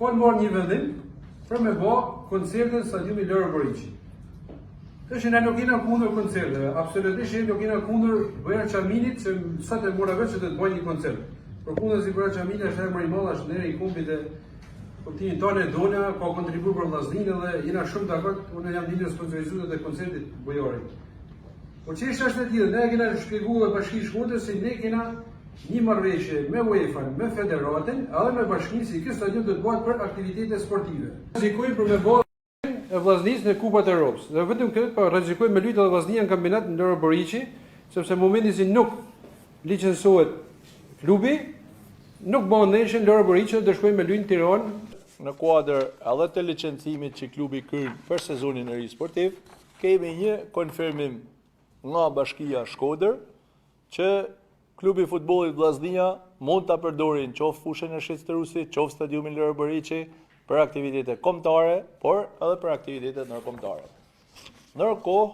po në marrë një vendim për me bë koncerte në stadiumin Loro Boriçi. Tash ne nuk jena kundër koncerteve, absolutisht nuk jena kundër Bora Çaminit, se sa të mora vetë të bëjë një koncert. Përkundazi Bora Çamini është emër i madh, është ndër i kumbit e kuptimin tonë dona, ka kontribuar për vllazninë dhe jena shumë dakord, unë jam lidhur sponsorizuar të koncertit bojarik. Po çështja është e tillë, ne kena shpjeguar Bashkinë Shkodrës se ne kena një marrëveshje me UEFA, me Federatën, edhe me Bashkinë se ky stadium do të bëhet për aktivitete sportive. Rrezikojmë për me bë e vllaznisë në Kupat e Europës. Dhe vetëm këtë pa rrezikojmë me lujtë edhe vllaznia në kampionat në Loro Boriçi, sepse në momentin që nuk licencohet klubi, nuk bën ndeshje në Loro Boriçi, do shkojmë me lujtë në Tiranë. Në kuadër edhe të licencimit që klubi kryen për sezonin e ri sportiv, kemi një konfirmim nga Bashkia Shkodër që klubi futbollit Vllaznia mund ta përdorin qoftë fushën e Shqetërusit, qoftë stadiumin Loro Boriçi për aktivitete kombëtare, por edhe për aktivitete ndërkombëtare. Ndërkohë,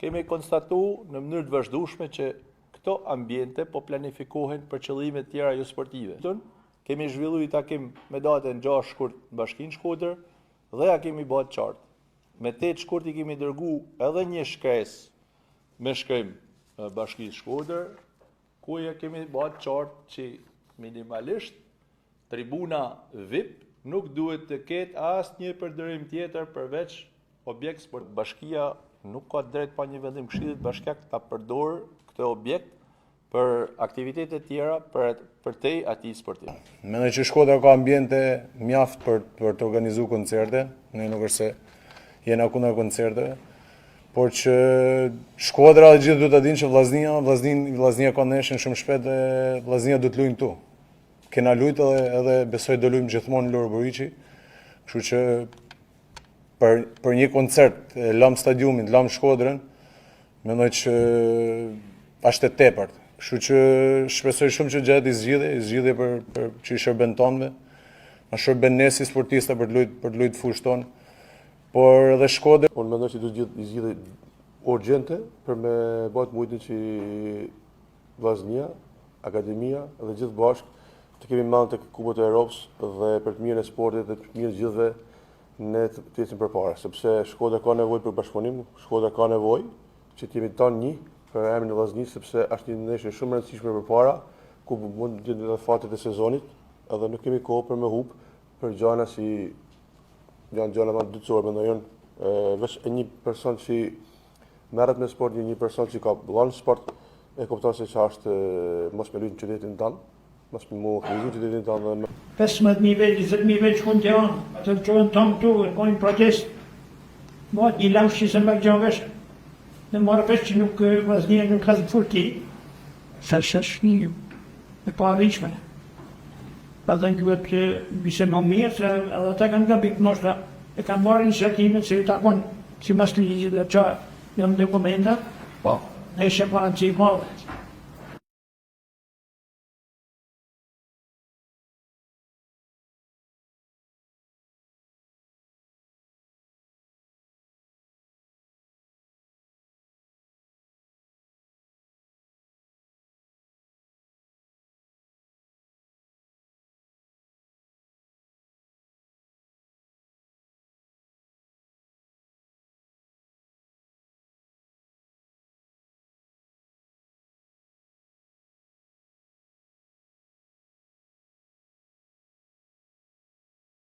kemi konstatuar në mënyrë të vazhdueshme që këto ambiente po planifikohen për qëllime të tjera jo sportive. Kemi zhvilluar takim me datën 6 shkurt në Bashkinë Shkodër dhe ja kemi bërë qartë. Me 8 shkurt i kemi dërguar edhe një shkresë me shkrim Bashkisë Shkodër, ku ja kemi bërë qartë që minimalisht tribuna VIP nuk duhet të ketë asnjë përdërim tjetër përveç objekt sport. Bashkia nuk ka drejt pa një vendim këshillit bashkiak ta përdorë këtë objekt për aktivitete tjera për te atij sportiv. Mendoj që Shkodra ka ambiente mjaft për të organizuar koncerte, ne nuk është se jena kundër koncerteve, por që Shkodra dhe gjithë duhet ta dinë që Vllaznia ka ndeshjen shumë shpejt dhe Vllaznia do të luajnë këtu. Kena lujtë edhe besoj do luajmë gjithmonë në Loro Boriçi, kështu që për një koncert e lam stadiumin, lam Shkodrën, mendoj që është e tepërt. Kështu që shpresoj shumë që gjatë i zgjidhje për që i shërben tonëve, na shërben ne si sportista për të luajtur fushën tonë, por edhe Shkodra. Unë mendoj që do të zgjidhje urgjente për me bëhet mujtën që Vllaznia, Akademia dhe gjithë bashkë të kemi mend tek Kupët e Europës dhe për të mirën e sportit dhe për të mirën e gjithëve ne të ecim përpara, sepse Shkodra ka nevojë për bashkëpunim, Shkodra ka nevojë që të jemi tonë një për emrin e Vllaznisë, sepse është një ndeshje shumë e rëndësishme përpara, ku mund të jetë fatet e sezonit, edhe nuk kemi kohë për me hub për gjëra si gjëra më dytësore, mendoj unë, vetëm një person që merret me sport, një person që ka vëllai sport e kupton se ç'është mos me luajë në qytetin tonë, mos me luajë në qytetin tonë. 15.000 veç, 20.000 veç kënë të janë, të qënë tonë këtu, e kojnë protest, mot një lamsh që se më gjanë vesh, dhe marrë vesh që nuk Vllaznia nuk ka të furti, sa është një e pa rishme. Pa dhe në këtë të bise më mirë, se edhe ta kanë gabik nështë, e kanë marrë iniciatimin se ta konë si mas ligjit dhe qa janë dokumenta, ne ishe parancik madhe.